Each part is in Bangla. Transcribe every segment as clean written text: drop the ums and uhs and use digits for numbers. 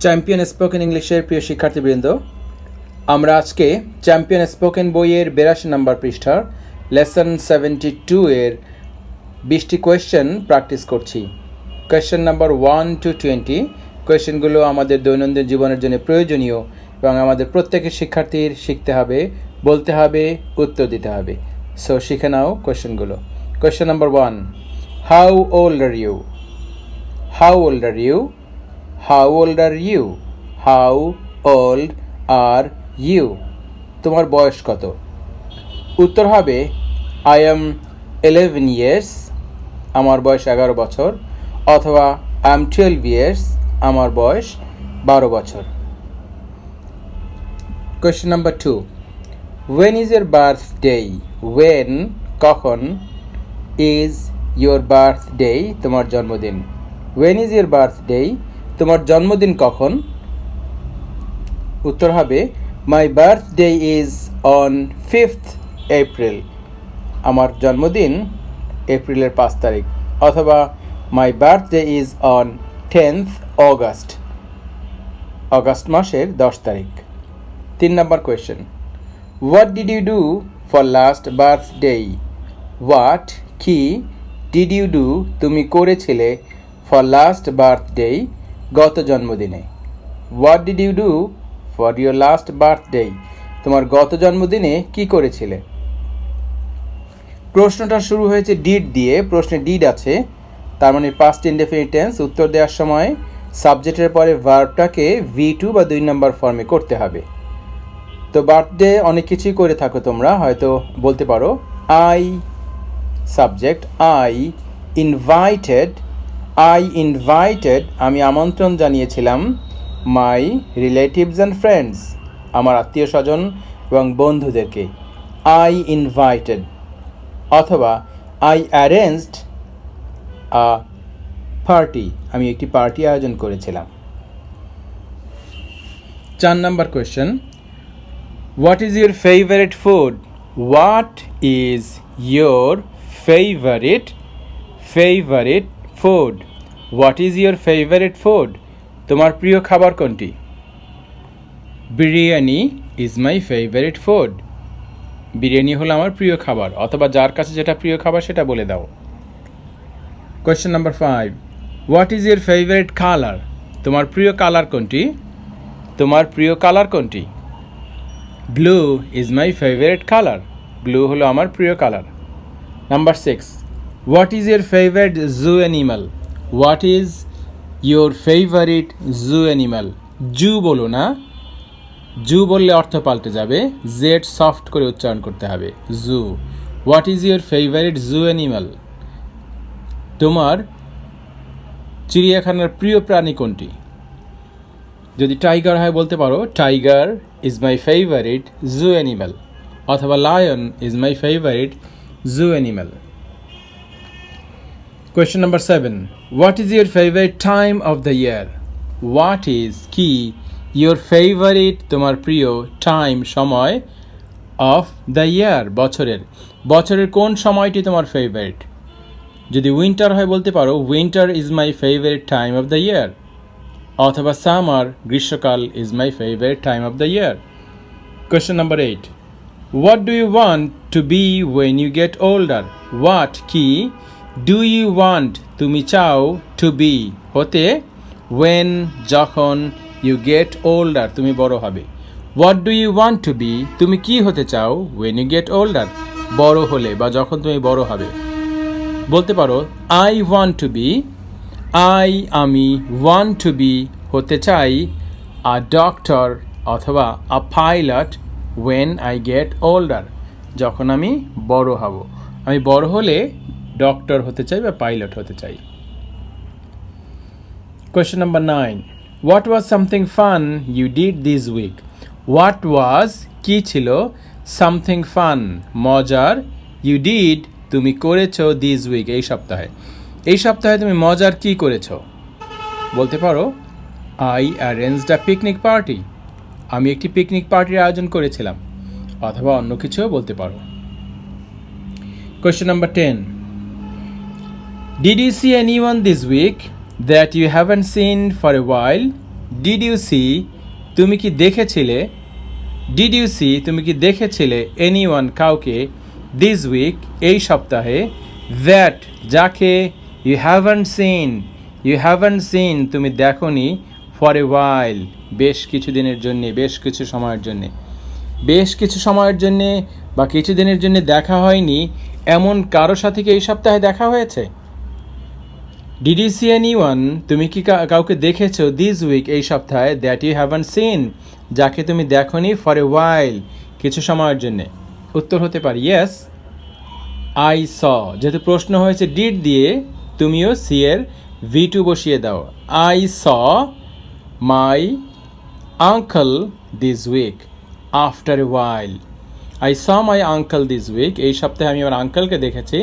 চ্যাম্পিয়ন স্পোকেন ইংলিশের প্রিয় শিক্ষার্থীবৃন্দ, আমরা আজকে চ্যাম্পিয়ন স্পোকেন বইয়ের 82 নম্বর পৃষ্ঠার লেসন 72 এর 20টি কোয়েশ্চেন প্র্যাকটিস করছি। কোয়েশ্চেন নাম্বার 1 to 20 কোয়েশ্চেনগুলো আমাদের দৈনন্দিন জীবনের জন্য প্রয়োজনীয় এবং আমাদের প্রত্যেকের শিক্ষার্থীর শিখতে হবে, বলতে হবে, উত্তর দিতে হবে। সো শিখে নাও কোয়েশ্চেনগুলো। Question number 1, how old are you? How old are you? How old are you? How old are you? তোমার বয়স কত? উত্তর হবে I am 11 years, আমার বয়স 11 বছর, অথবা I am 12 years, আমার বয়স 12 বছর। Question number 2, when is your birthday? When, কখন, is your birthday, তোমার জন্মদিন। When is your birthday? তোমার জন্মদিন কখন? উত্তর হবে my birthday is on 5th April, আমার জন্মদিন এপ্রিলের 5 তারিখ, অথবা my birthday is on 10th August, August মাসের 10 তারিখ। 3 নম্বর question, what did you do for last birthday? What, কি, ডিড ইউ ডু, তুমি করেছিলে, ফর লাস্ট বার্থডে, গত জন্মদিনে। What did you do for your last birthday, তোমার গত জন্মদিনে কি করেছিলে? প্রশ্নটা শুরু হয়েছে ডিড দিয়ে, প্রশ্নে ডিড আছে, তার মানে পাস্ট ইনডেফিনিট টেন্স। উত্তর দেওয়ার সময় সাবজেক্টের পরে ভার্বটাকে V2 বা 2 নম্বর ফর্মে করতে হবে। তো বার্থডে অনেক কিছুই করে থাকো তোমরা, হয়তো বলতে পারো আই সাবজেক্ট, আই ইনভাইটেড, আমি আমন্ত্রণ জানিয়েছিলাম, মাই রিলেটিভস অ্যান্ড ফ্রেন্ডস, আমার আত্মীয় স্বজন এবং বন্ধুদেরকে, আই ইনভাইটেড, অথবা আই অ্যারেঞ্জড আ পার্টি, আমি একটি পার্টি আয়োজন করেছিলাম। 4 নম্বর question, what is your favourite food? What is your favourite food? What is your favourite food? তোমার প্রিয় খাবার কোনটি? Biryani is my favourite food, biryani হলো আমার প্রিয় খাবার, অথবা যার কাছে যেটা প্রিয় খাবার সেটা বলে দাও। Question number 5, what is your favourite colour? তোমার প্রিয় কালার কোনটি? তোমার প্রিয় কালার কোনটি? Blue is my favourite colour, blue হলো আমার প্রিয় colour. Number 6, what is your favourite zoo animal? What is your favourite zoo animal? Zoo বলো না, জু বললে অর্থ পাল্টে যাবে, জেড সফট করে উচ্চারণ করতে হবে, zoo. What is your favourite zoo animal? তোমার চিড়িয়াখানার প্রিয় প্রাণী কোনটি? যদি টাইগার হয় বলতে পারো tiger is my favourite zoo animal, অথবা lion is my favourite zoo animal. Question number 7, what is your favourite time of the year? What is, কি, ইউর ফেভারিট, তোমার প্রিয়, টাইম, সময়, অফ দ্য ইয়ার, বছরের কোন সময়টি তোমার ফেভারিট? যদি উইন্টার হয় বলতে পারো winter is my favourite time of the year, অথবা সামার, গ্রীষ্মকাল, is my favourite time of the year. Question number 8, what do you want to be when you get older? What, কি, ডু ইউ ওয়ান্ট, তুমি চাও, টু বি, হতে, ওয়েন, যখন, ইউ গেট ওল্ডার, তুমি বড় হবে। What do you want to be, তুমি কি হতে চাও, ওয়েন ইউ গেট ওল্ডার, বড় হলে বা যখন তুমি বড় হবে। বলতে পারো আই ওয়ান্ট টু বি, আমি ওয়ান্ট টু বি, হতে চাই, আ ডক্টর অথবা a pilot when I get older, যখন আমি বড় হব। আমি বড় হলে ডক্টর হতে চাই বা পাইলট হতে চাই। Question number 9, what was something fun you did this week? What was, কি ছিল, সামথিং ফান, মজার, ইউ ডিড, তুমি করেছো, দিস উইক, এই সপ্তাহে তুমি মজার কি করেছো? বলতে পারো I arranged a picnic party, আমি একটি পিকনিক পার্টির আয়োজন করেছিলাম, অথবা অন্য কিছুও বলতে পারো। Question number 10, did you see anyone this week that you haven't seen for a while? Did you see তুমি কি দেখেছিলে, ডিড ইউ সি তুমি কি দেখেছিলে এনিওয়ান কাউকে, দিস উইক এই সপ্তাহে, দ্যাট যাকে, ইউ হ্যাভেন্ট সিন তুমি দেখোনি, ফর এ ওয়াইল বেশ কিছু দিনের জন্যে, বেশ কিছু সময়ের জন্যে, বেশ কিছু সময়ের জন্যে বা কিছু দিনের জন্য দেখা হয়নি এমন কারোর সাথে কি এই সপ্তাহে দেখা হয়েছে? ডিড ইউ সি এনিওয়ান তুমি কি কাউকে দেখেছো দিস উইক এই সপ্তাহে, দ্যাট ইউ হ্যাভেন্ট সিন যাকে তুমি দেখোনি, ফর এ ওয়াইল কিছু সময়ের জন্যে? উত্তর হতে পারে ইয়েস, আই স। যেহেতু প্রশ্ন হয়েছে ডিড দিয়ে, তুমিও সি এর V2 বসিয়ে দাও। I saw my uncle this week after a while. I saw my uncle this week এই সপ্তাহে আমি আমার আঙ্কেলকে দেখেছি,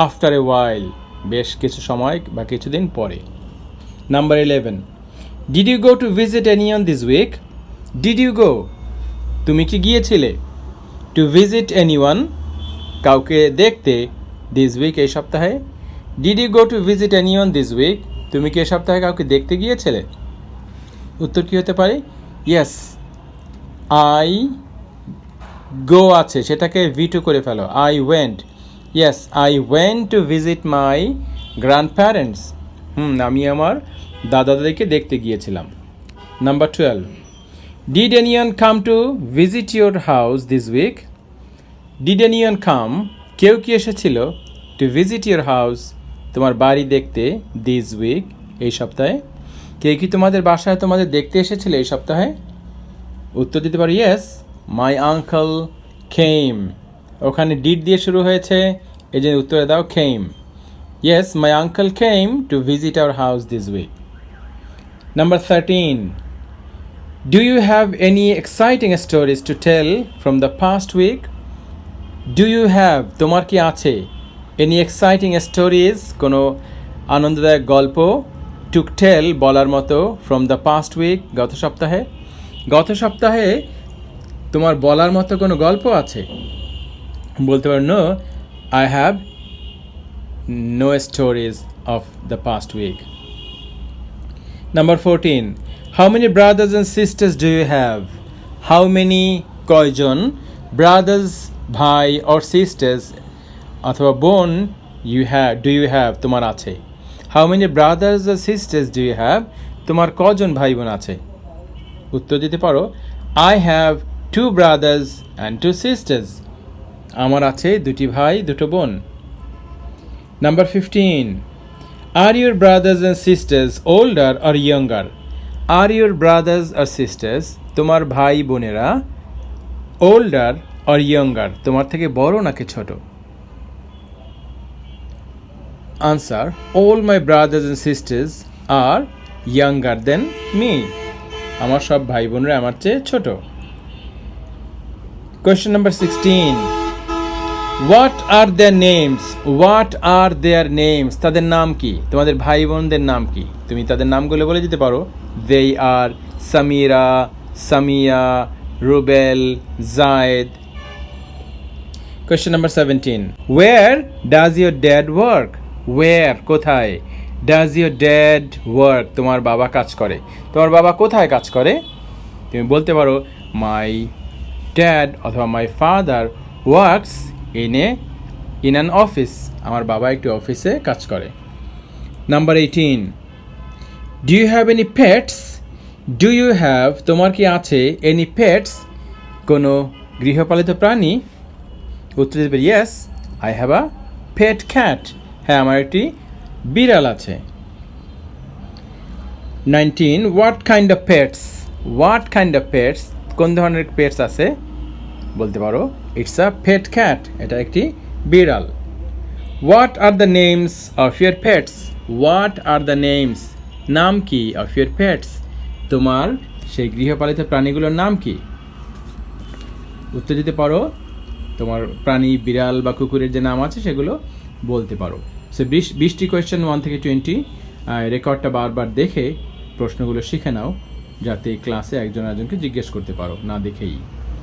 আফটার এ ওয়াইল বেশ কিছু সময় বা কিছুদিন পরে। Number 11, did you go to visit anyone this week? Did you go তুমি কি গিয়েছিলে, টু ভিজিট এনিওয়ান কাউকে দেখতে, দিস উইক এই সপ্তাহে? Did you go to visit anyone this week তুমি কি এ সপ্তাহে কাউকে দেখতে গিয়েছিলে? উত্তর কী হতে পারে? ইয়েস, আই গো আছে সেটাকে V2 করে ফেলো, I went. Yes, I went to visit my grandparents. আমি আমার দাদা দাদিকে দেখতে গিয়েছিলাম। Number 12, did anyone come to visit your house this week? Did anyone come কেউ কি এসেছিল, টু ভিজিট ইউর হাউস তোমার বাড়ি দেখতে, দিস উইক এই সপ্তাহে? কেউ কি তোমাদের বাসায় তোমাদের দেখতে এসেছিল এই সপ্তাহে? উত্তর দিতে পারো ইয়েস, মাই আঙ্কল কেম। ওখানে ডিড দিয়ে শুরু হয়েছে, এই যে উত্তরে দাও came. Yes, my uncle came to visit our house this week. Number 13, do you have any exciting stories to tell from the past week? Do you have তোমার কি আছে, এনি এক্সাইটিং স্টোরিজ কোনো আনন্দদায়ক গল্প, টু টেল বলার মতো, ফ্রম দ্য পাস্ট উইক গত সপ্তাহে? গত সপ্তাহে তোমার বলার মতো কোনো গল্প আছে? বলতে পারো no, I have no stories of the past week. Number 14, how many brothers and sisters do you have? How many কয়জন, ব্রাদার্স ভাই, অর সিস্টার্স অথবা বোন, ডু ইউ হ্যাভ তোমার আছে? How many brothers or sisters do you have তোমার কজন ভাই বোন আছে? উত্তর দিতে পারো I have 2 brothers and 2 sisters আমার আছে 2টি ভাই 2টো বোন। Number 15, are your brothers and sisters older or younger? Are your brothers or sisters তোমার ভাই বোনেরা ওল্ডার অর ইয়ঙ্গার তোমার থেকে বড় নাকি ছোট? Answer, all my brothers and sisters are younger than me. আমার সব ভাই বোনরা আমার চেয়ে ছোট। Question number 16, what are their names? What are their names তাদের নাম কি? তোমাদের ভাই বোনদের নাম কি? তুমি তাদের নামগুলো বলে দিতে পারো। They are Samira, Samia, Rubel, Zayed. Question number 17, where does your dad work? Where কোথায়, ডাজ ইউর ড্যাড ওয়ার্ক তোমার বাবা কাজ করে? তোমার বাবা কোথায় কাজ করে? তুমি বলতে পারো মাই ড্যাড অথবা my father works in an office আমার বাবা একটি অফিসে কাজ করে। Number 18, do you have any pets? Do you have তোমার কি আছে এনি পেটস কোনো গৃহপালিত প্রাণী? উত্তর দেবে yes, I have a pet cat. হ্যাঁ, আমার একটি বিড়াল আছে। 19, what kind of pets? What kind of pets কোন ধরনের পেটস আছে? বলতে পারো ইটস আ পেট ক্যাট, এটা একটি বিড়াল। What are the names of your pets? What are the names নাম কি অফ ইউর পেটস তোমার সেই গৃহপালিত প্রাণীগুলোর নাম কি? উত্তর দিতে পারো তোমার প্রাণী বিড়াল বা কুকুরের যে নাম আছে সেগুলো বলতে পারো। সো 20টি কোয়েশ্চেন 1 থেকে 20 রেকর্ডটা বারবার দেখে প্রশ্নগুলো শিখে নাও, যাতে ক্লাসে একজন একজনকে জিজ্ঞেস করতে পারো না দেখেই।